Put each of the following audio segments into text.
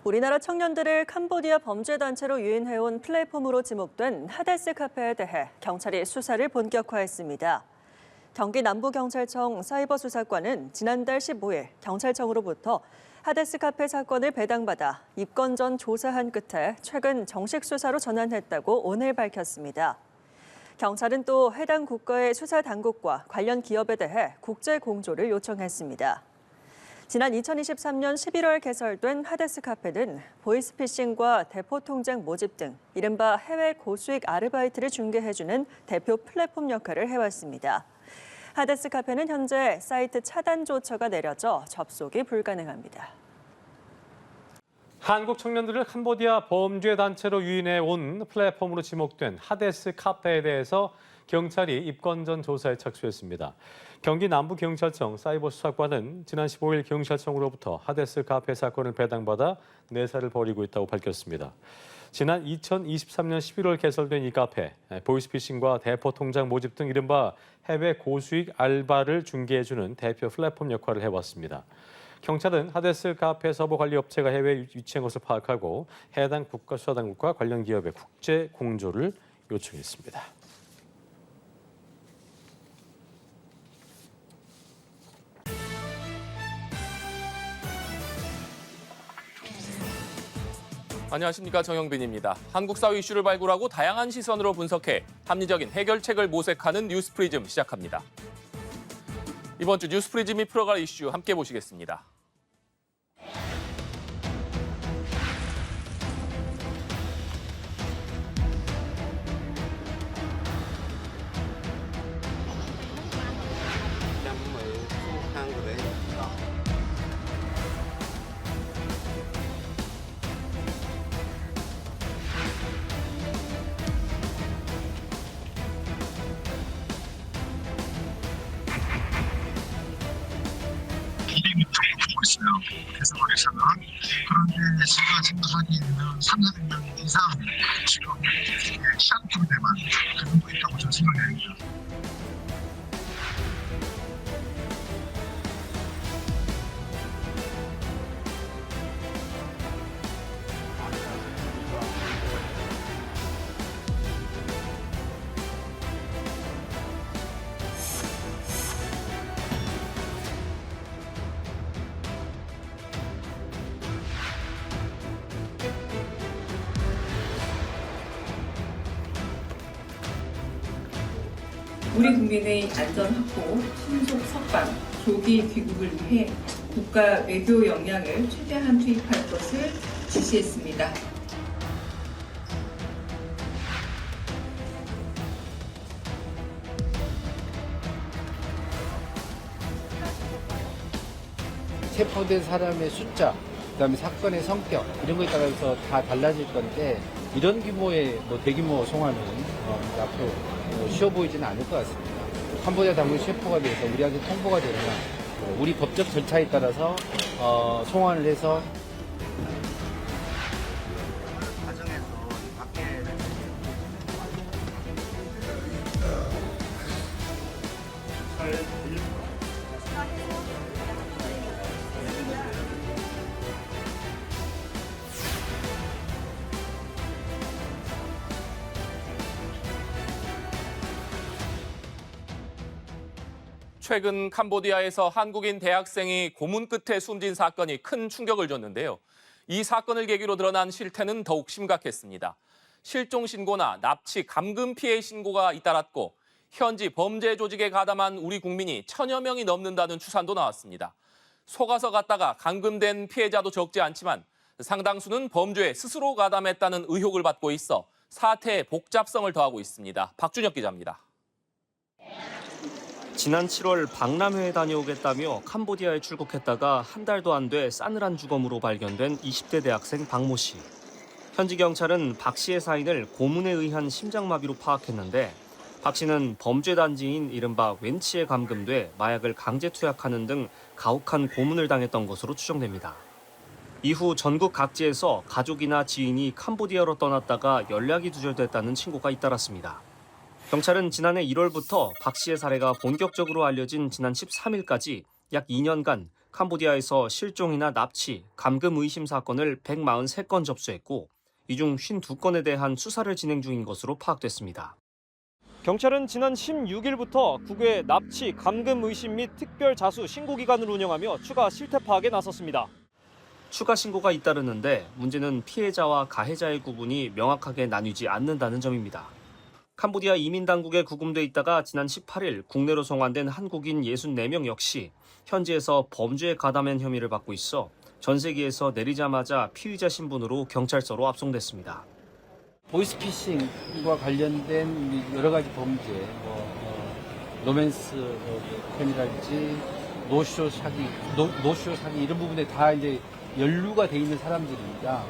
우리나라 청년들을 캄보디아 범죄단체로 유인해온 플랫폼으로 지목된 하데스 카페에 대해 경찰이 수사를 본격화했습니다. 경기 남부경찰청 사이버수사과는 지난달 15일 경찰청으로부터 하데스 카페 사건을 배당받아 입건 전 조사한 끝에 최근 정식 수사로 전환했다고 오늘 밝혔습니다. 경찰은 또 해당 국가의 수사 당국과 관련 기업에 대해 국제 공조를 요청했습니다. 지난 2023년 11월 개설된 하데스 카페는 보이스피싱과 대포 통장 모집 등 이른바 해외 고수익 아르바이트를 중개해주는 대표 플랫폼 역할을 해왔습니다. 하데스 카페는 현재 사이트 차단 조처가 내려져 접속이 불가능합니다. 한국 청년들을 캄보디아 범죄 단체로 유인해 온 플랫폼으로 지목된 하데스 카페에 대해서 경찰이 입건 전 조사에 착수했습니다. 경기 남부경찰청 사이버수사과는 지난 15일 경찰청으로부터 하데스 카페 사건을 배당받아 내사를 벌이고 있다고 밝혔습니다. 지난 2023년 11월 개설된 이 카페, 보이스피싱과 대포 통장 모집 등 이른바 해외 고수익 알바를 중개해주는 대표 플랫폼 역할을 해왔습니다. 경찰은 하데스 카페 서버 관리 업체가 해외에 위치한 것을 파악하고 해당 국가 수사당국과 관련 기업의 국제 공조를 요청했습니다. 안녕하십니까, 정영빈입니다. 한국 사회 이슈를 발굴하고 다양한 시선으로 분석해 합리적인 해결책을 모색하는 뉴스프리즘 시작합니다. 이번 주 뉴스프리즘이 풀어갈 이슈 함께 보시겠습니다. 있어요. 계속해서는. 그런데 제가 생각하기에는 300명 이상 지금 시한품에만 그 정도 있다고 저는 생각합니다. 우리 국민의 안전 확보, 신속 석방, 조기 귀국을 위해 국가 외교 역량을 최대한 투입할 것을 지시했습니다. 체포된 사람의 숫자, 그다음에 사건의 성격 이런 거에 따라서 다 달라질 건데 이런 규모의 대규모 송환은 앞으로 쉬워 보이지는 않을 것 같습니다. 캄보디아 당국이 체포가 돼서 우리한테 통보가 되거나 우리 법적 절차에 따라서 송환을 해서 최근 캄보디아에서 한국인 대학생이 고문 끝에 숨진 사건이 큰 충격을 줬는데요. 이 사건을 계기로 드러난 실태는 더욱 심각했습니다. 실종 신고나 납치, 감금 피해 신고가 잇따랐고 현지 범죄 조직에 가담한 우리 국민이 1000여 명이 넘는다는 추산도 나왔습니다. 속아서 갔다가 감금된 피해자도 적지 않지만 상당수는 범죄에 스스로 가담했다는 의혹을 받고 있어 사태의 복잡성을 더하고 있습니다. 박준혁 기자입니다. 지난 7월 박람회에 다녀오겠다며 캄보디아에 출국했다가 한 달도 안 돼 싸늘한 주검으로 발견된 20대 대학생 박모 씨. 현지 경찰은 박 씨의 사인을 고문에 의한 심장마비로 파악했는데 박 씨는 범죄 단지인 이른바 웬치에 감금돼 마약을 강제 투약하는 등 가혹한 고문을 당했던 것으로 추정됩니다. 이후 전국 각지에서 가족이나 지인이 캄보디아로 떠났다가 연락이 두절됐다는 신고가 잇따랐습니다. 경찰은 지난해 1월부터 박 씨의 사례가 본격적으로 알려진 지난 13일까지 약 2년간 캄보디아에서 실종이나 납치, 감금 의심 사건을 143건 접수했고 이 중 52건에 대한 수사를 진행 중인 것으로 파악됐습니다. 경찰은 지난 16일부터 국외 납치, 감금 의심 및 특별 자수 신고 기관을 운영하며 추가 실태 파악에 나섰습니다. 추가 신고가 잇따르는데 문제는 피해자와 가해자의 구분이 명확하게 나뉘지 않는다는 점입니다. 캄보디아 이민당국에 구금돼 있다가 지난 18일 국내로 송환된 한국인 64명 역시 현지에서 범죄에 가담한 혐의를 받고 있어 전세기에서 내리자마자 피의자 신분으로 경찰서로 압송됐습니다. 보이스피싱과 관련된 여러 가지 범죄, 로맨스 팸이랄지 노쇼 사기 이런 부분에 다 이제 연루가 돼 있는 사람들입니다.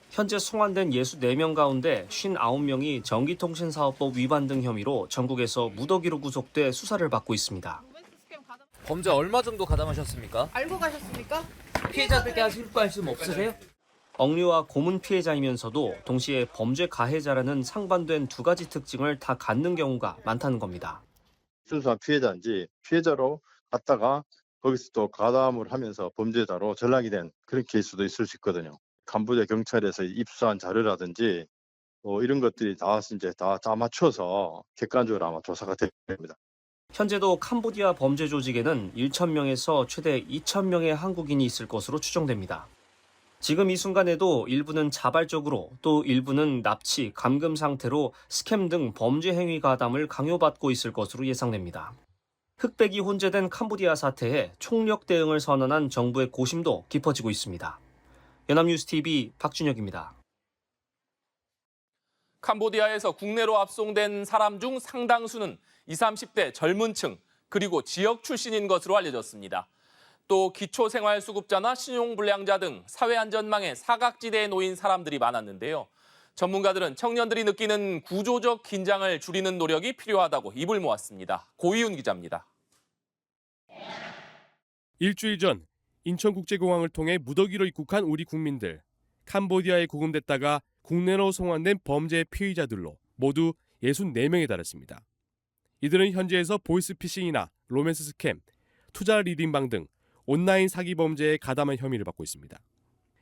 현재 송환된 64명 가운데 59명이 전기통신사업법 위반 등 혐의로 전국에서 무더기로 구속돼 수사를 받고 있습니다. 범죄 얼마 정도 가담하셨습니까? 알고 가셨습니까? 피해자들께 하실 말씀 없으세요? 억류와 고문 피해자이면서도 동시에 범죄 가해자라는 상반된 두 가지 특징을 다 갖는 경우가 많다는 겁니다. 순수한 피해자인지 피해자로 갔다가 거기서 또 가담을 하면서 범죄자로 전락이 된 그런 케이스도 있을 수 있거든요. 캄보디아 경찰에서 입수한 자료라든지 이런 것들이 다 이제 다 맞춰서 객관적으로 아마 조사가 됩니다. 현재도 캄보디아 범죄 조직에는 1,000명에서 최대 2,000명의 한국인이 있을 것으로 추정됩니다. 지금 이 순간에도 일부는 자발적으로 또 일부는 납치, 감금 상태로 스캠 등 범죄 행위 가담을 강요받고 있을 것으로 예상됩니다. 흑백이 혼재된 캄보디아 사태에 총력 대응을 선언한 정부의 고심도 깊어지고 있습니다. 연합뉴스TV 박준혁입니다. 캄보디아에서 국내로 압송된 사람 중 상당수는 20, 30대 젊은 층 그리고 지역 출신인 것으로 알려졌습니다. 또 기초생활수급자나 신용불량자 등 사회안전망의 사각지대에 놓인 사람들이 많았는데요. 전문가들은 청년들이 느끼는 구조적 긴장을 줄이는 노력이 필요하다고 입을 모았습니다. 고이윤 기자입니다. 일주일 전 인천국제공항을 통해 무더기로 입국한 우리 국민들. 캄보디아에 구금됐다가 국내로 송환된 범죄 피의자들로 모두 64명에 달했습니다. 이들은 현지에서 보이스피싱이나 로맨스 스캠, 투자 리딩방 등 온라인 사기 범죄에 가담한 혐의를 받고 있습니다.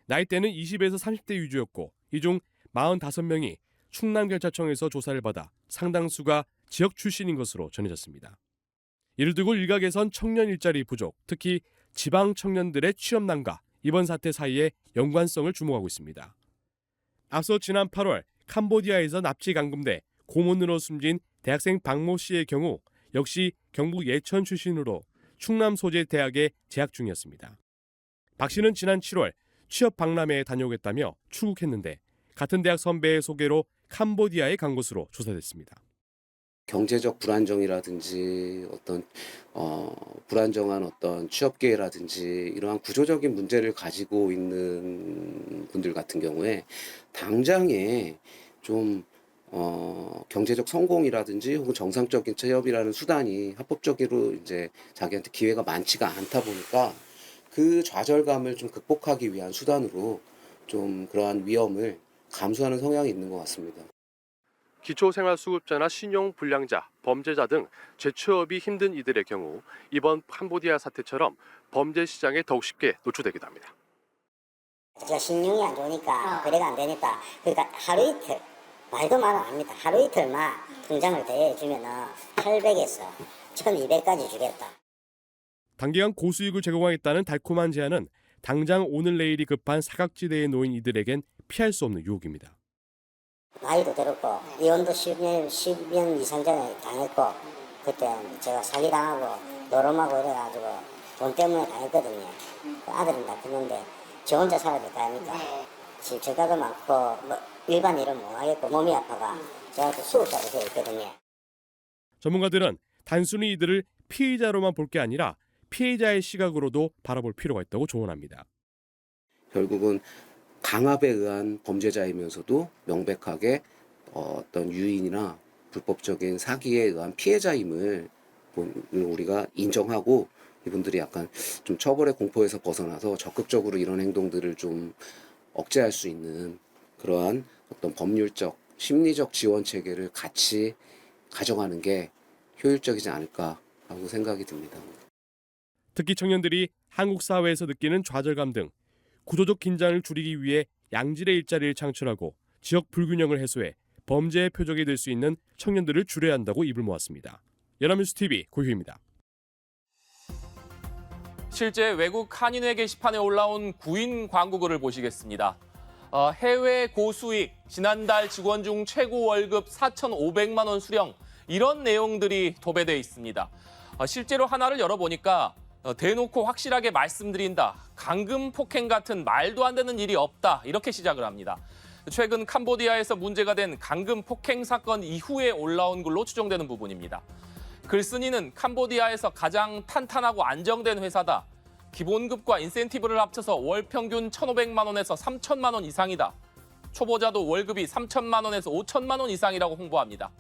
나이대는 20에서 30대 위주였고 이 중 45명이 충남경찰청에서 조사를 받아 상당수가 지역 출신인 것으로 전해졌습니다. 이를 두고 일각에선 청년 일자리 부족, 특히 지방 청년들의 취업난과 이번 사태 사이에 연관성을 주목하고 있습니다. 앞서 지난 8월 캄보디아에서 납치 감금돼 고문으로 숨진 대학생 박모 씨의 경우 역시 경북 예천 출신으로 충남 소재 대학에 재학 중이었습니다. 박 씨는 지난 7월 취업 박람회에 다녀오겠다며 출국했는데 같은 대학 선배의 소개로 캄보디아에 간 것으로 조사됐습니다. 경제적 불안정이라든지 어떤 불안정한 어떤 취업 기회라든지 이러한 구조적인 문제를 가지고 있는 분들 같은 경우에 당장에 좀 경제적 성공이라든지 혹은 정상적인 취업이라는 수단이 합법적으로 이제 자기한테 기회가 많지가 않다 보니까 그 좌절감을 좀 극복하기 위한 수단으로 좀 그러한 위험을 감수하는 성향이 있는 것 같습니다. 기초생활수급자나 신용불량자, 범죄자 등 재취업이 힘든 이들의 경우 이번 캄보디아 사태처럼 범죄 시장에 더욱 쉽게 노출되기도 합니다. 신용이 안 좋으니까 거래가 안 되니까 그러니까 하루 이틀 말도 말 안 합니다. 하루 이틀만 통장을 대주면 800에서 1200까지 주겠다. 단기간 고수익을 제공하겠다는 달콤한 제안은 당장 오늘 내일이 급한 사각지대에 놓인 이들에겐 피할 수 없는 유혹입니다. 나이도 들었고 이혼도 10년 이상 전에 당했고 그때 제가 사기당하고 노름하고 이래가지고 돈 때문에 당했거든요. 아들은 다 크는데 저 혼자 살아야 될 거 아닙니까? 지금 제가도 많고 일반 일은 못하겠고 몸이 아파가 제가 또 수급자로 되어 있거든요. 전문가들은 단순히 이들을 피의자로만 볼 게 아니라 피해자의 시각으로도 바라볼 필요가 있다고 조언합니다. 결국은 강압에 의한 범죄자이면서도 명백하게 어떤 유인이나 불법적인 사기에 의한 피해자임을 우리가 인정하고 이분들이 약간 좀 처벌의 공포에서 벗어나서 적극적으로 이런 행동들을 좀 억제할 수 있는 그러한 어떤 법률적, 심리적 지원 체계를 같이 가져가는 게 효율적이지 않을까라고 생각이 듭니다. 특히 청년들이 한국 사회에서 느끼는 좌절감 등 구조적 긴장을 줄이기 위해 양질의 일자리를 창출하고 지역 불균형을 해소해 범죄의 표적이 될 수 있는 청년들을 줄여야 한다고 입을 모았습니다. 연합뉴스 TV 고효입니다. 실제 외국 한인회 게시판에 올라온 구인 광고글을 보시겠습니다. 해외 고수익, 지난달 직원 중 최고 월급 4,500만 원 수령, 이런 내용들이 도배돼 있습니다. 실제로 하나를 열어보니까 대놓고 확실하게 말씀드린다, 감금 폭행 같은 말도 안 되는 일이 없다, 이렇게 시작을 합니다. 최근 캄보디아에서 문제가 된 감금 폭행 사건 이후에 올라온 글로 추정되는 부분입니다. 글쓴이는 캄보디아에서 가장 탄탄하고 안정된 회사다. 기본급과 인센티브를 합쳐서 월 평균 1,500만 원에서 3,000만 원 이상이다. 초보자도 월급이 3,000만 원에서 5,000만 원 이상이라고 홍보합니다.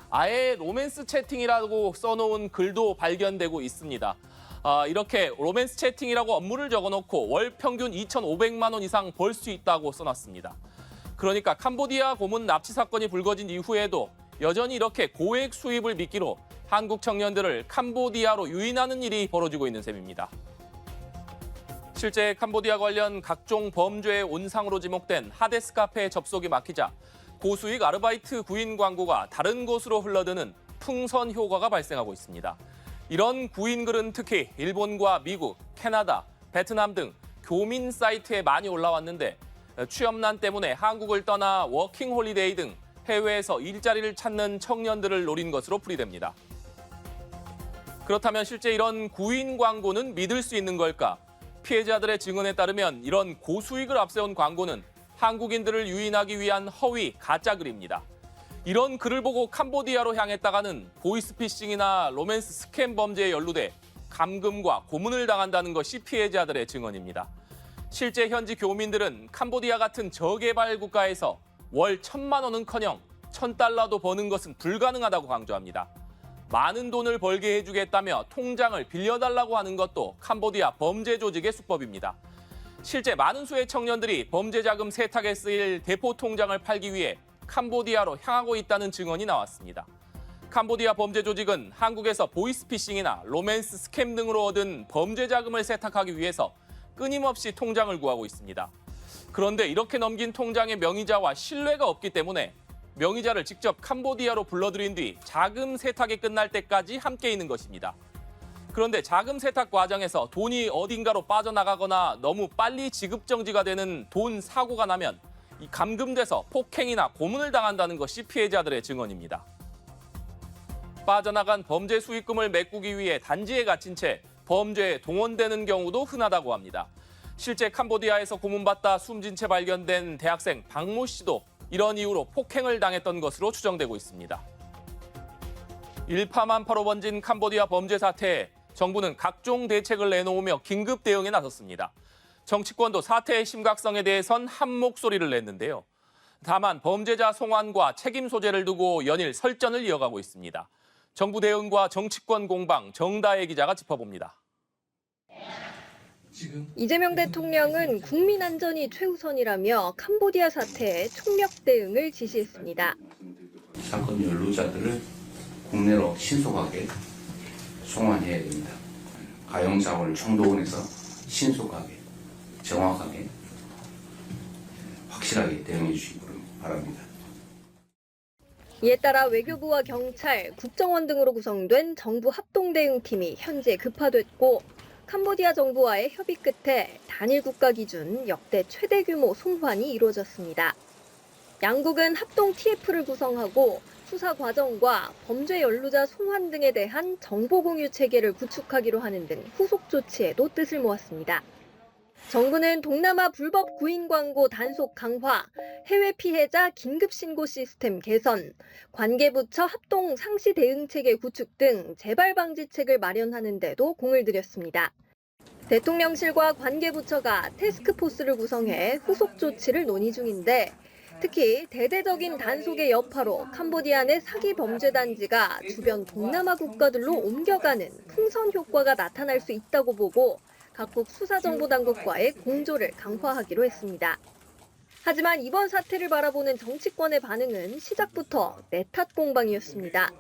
아예 로맨스 채팅이라고 써놓은 글도 발견되고 있습니다. 이렇게 로맨스 채팅이라고 업무를 적어놓고 월 평균 2,500만 원 이상 벌 수 있다고 써놨습니다. 그러니까 캄보디아 고문 납치 사건이 불거진 이후에도 여전히 이렇게 고액 수입을 미끼로 한국 청년들을 캄보디아로 유인하는 일이 벌어지고 있는 셈입니다. 실제 캄보디아 관련 각종 범죄의 온상으로 지목된 하데스 카페에 접속이 막히자 고수익 아르바이트 구인 광고가 다른 곳으로 흘러드는 풍선 효과가 발생하고 있습니다. 이런 구인글은 특히 일본과 미국, 캐나다, 베트남 등 교민 사이트에 많이 올라왔는데 취업난 때문에 한국을 떠나 워킹홀리데이 등 해외에서 일자리를 찾는 청년들을 노린 것으로 풀이됩니다. 그렇다면 실제 이런 구인 광고는 믿을 수 있는 걸까? 피해자들의 증언에 따르면 이런 고수익을 앞세운 광고는 한국인들을 유인하기 위한 허위, 가짜글입니다. 이런 글을 보고 캄보디아로 향했다가는 보이스피싱이나 로맨스 스캠 범죄에 연루돼 감금과 고문을 당한다는 것이 피해자들의 증언입니다. 실제 현지 교민들은 캄보디아 같은 저개발 국가에서 월 1,000만 원은커녕 1,000달러도 버는 것은 불가능하다고 강조합니다. 많은 돈을 벌게 해주겠다며 통장을 빌려달라고 하는 것도 캄보디아 범죄 조직의 수법입니다. 실제 많은 수의 청년들이 범죄 자금 세탁에 쓰일 대포 통장을 팔기 위해 캄보디아로 향하고 있다는 증언이 나왔습니다. 캄보디아 범죄 조직은 한국에서 보이스피싱이나 로맨스 스캠 등으로 얻은 범죄 자금을 세탁하기 위해서 끊임없이 통장을 구하고 있습니다. 그런데 이렇게 넘긴 통장의 명의자와 신뢰가 없기 때문에 명의자를 직접 캄보디아로 불러들인 뒤 자금 세탁이 끝날 때까지 함께 있는 것입니다. 그런데 자금 세탁 과정에서 돈이 어딘가로 빠져나가거나 너무 빨리 지급 정지가 되는 돈 사고가 나면 이 감금돼서 폭행이나 고문을 당한다는 것이 피해자들의 증언입니다. 빠져나간 범죄 수익금을 메꾸기 위해 단지에 갇힌 채 범죄에 동원되는 경우도 흔하다고 합니다. 실제 캄보디아에서 고문받다 숨진 채 발견된 대학생 박모 씨도 이런 이유로 폭행을 당했던 것으로 추정되고 있습니다. 일파만파로 번진 캄보디아 범죄 사태에 정부는 각종 대책을 내놓으며 긴급 대응에 나섰습니다. 정치권도 사태의 심각성에 대해선 한 목소리를 냈는데요. 다만 범죄자 송환과 책임 소재를 두고 연일 설전을 이어가고 있습니다. 정부 대응과 정치권 공방, 정다혜 기자가 짚어봅니다. 이재명 대통령은 국민 안전이 최우선이라며 캄보디아 사태에 총력 대응을 지시했습니다. 사건 연루자들을 국내로 신속하게 송환해야 됩니다. 가용 자원을 총동원해서 신속하게, 정확하게, 확실하게 대응해 주시기 바랍니다. 이에 따라 외교부와 경찰, 국정원 등으로 구성된 정부 합동대응팀이 현재 급파됐고 캄보디아 정부와의 협의 끝에 단일 국가 기준 역대 최대 규모 송환이 이루어졌습니다. 양국은 합동 TF를 구성하고 수사 과정과 범죄 연루자 송환 등에 대한 정보 공유 체계를 구축하기로 하는 등 후속 조치에도 뜻을 모았습니다. 정부는 동남아 불법 구인 광고 단속 강화, 해외 피해자 긴급 신고 시스템 개선, 관계부처 합동 상시 대응 체계 구축 등 재발 방지책을 마련하는 데도 공을 들였습니다. 대통령실과 관계부처가 태스크포스를 구성해 후속 조치를 논의 중인데 특히 대대적인 단속의 여파로 캄보디아 내 사기 범죄 단지가 주변 동남아 국가들로 옮겨가는 풍선 효과가 나타날 수 있다고 보고 각국 수사정보당국과의 공조를 강화하기로 했습니다. 하지만 이번 사태를 바라보는 정치권의 반응은 시작부터 내 탓 공방이었습니다.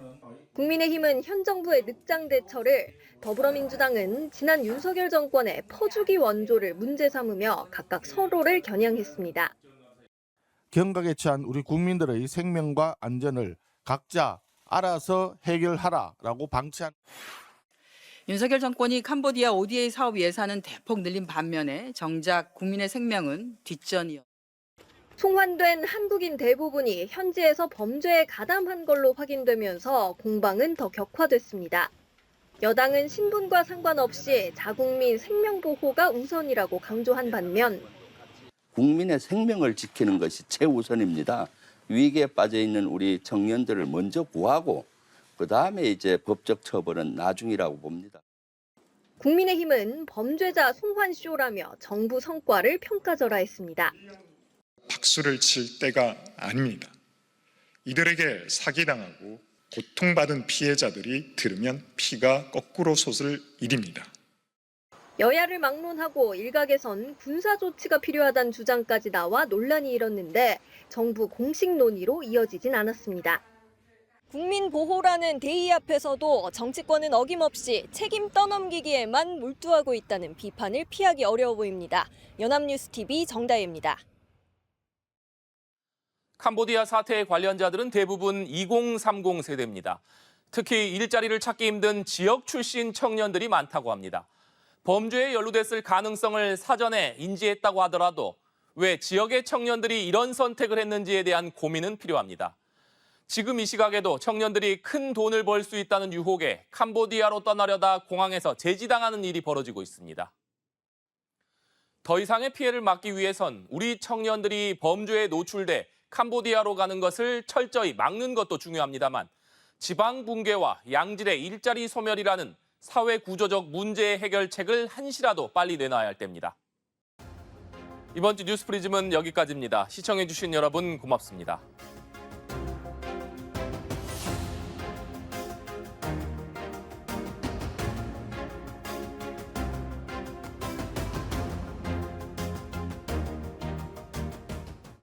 국민의힘은 현 정부의 늑장 대처를, 더불어민주당은 지난 윤석열 정권의 퍼주기 원조를 문제 삼으며 각각 서로를 겨냥했습니다. 경각에 처한 우리 국민들의 생명과 안전을 각자 알아서 해결하라라고 방치한 윤석열 정권이 캄보디아 ODA 사업 예산은 대폭 늘린 반면에 정작 국민의 생명은 뒷전이었습니다. 송환된 한국인 대부분이 현지에서 범죄에 가담한 걸로 확인되면서 공방은 더 격화됐습니다. 여당은 신분과 상관없이 자국민 생명 보호가 우선이라고 강조한 반면 국민의 생명을 지키는 것이 최우선입니다. 위기에 빠져 있는 우리 청년들을 먼저 구하고 그다음에 이제 법적 처벌은 나중이라고 봅니다. 국민의힘은 범죄자 송환쇼라며 정부 성과를 평가절하했습니다. 박수를 칠 때가 아닙니다. 이들에게 사기당하고 고통받은 피해자들이 들으면 피가 거꾸로 솟을 일입니다. 여야를 막론하고 일각에선 군사 조치가 필요하다는 주장까지 나와 논란이 일었는데 정부 공식 논의로 이어지진 않았습니다. 국민 보호라는 대의 앞에서도 정치권은 어김없이 책임 떠넘기기에만 몰두하고 있다는 비판을 피하기 어려워 보입니다. 연합뉴스TV 정다혜입니다. 캄보디아 사태의 관련자들은 대부분 2030 세대입니다. 특히 일자리를 찾기 힘든 지역 출신 청년들이 많다고 합니다. 범죄에 연루됐을 가능성을 사전에 인지했다고 하더라도 왜 지역의 청년들이 이런 선택을 했는지에 대한 고민은 필요합니다. 지금 이 시각에도 청년들이 큰 돈을 벌 수 있다는 유혹에 캄보디아로 떠나려다 공항에서 제지당하는 일이 벌어지고 있습니다. 더 이상의 피해를 막기 위해선 우리 청년들이 범죄에 노출돼 캄보디아로 가는 것을 철저히 막는 것도 중요합니다만 지방 붕괴와 양질의 일자리 소멸이라는 사회 구조적 문제의 해결책을 한시라도 빨리 내놔야 할 때입니다. 이번 주 뉴스프리즘은 여기까지입니다. 시청해주신 여러분 고맙습니다.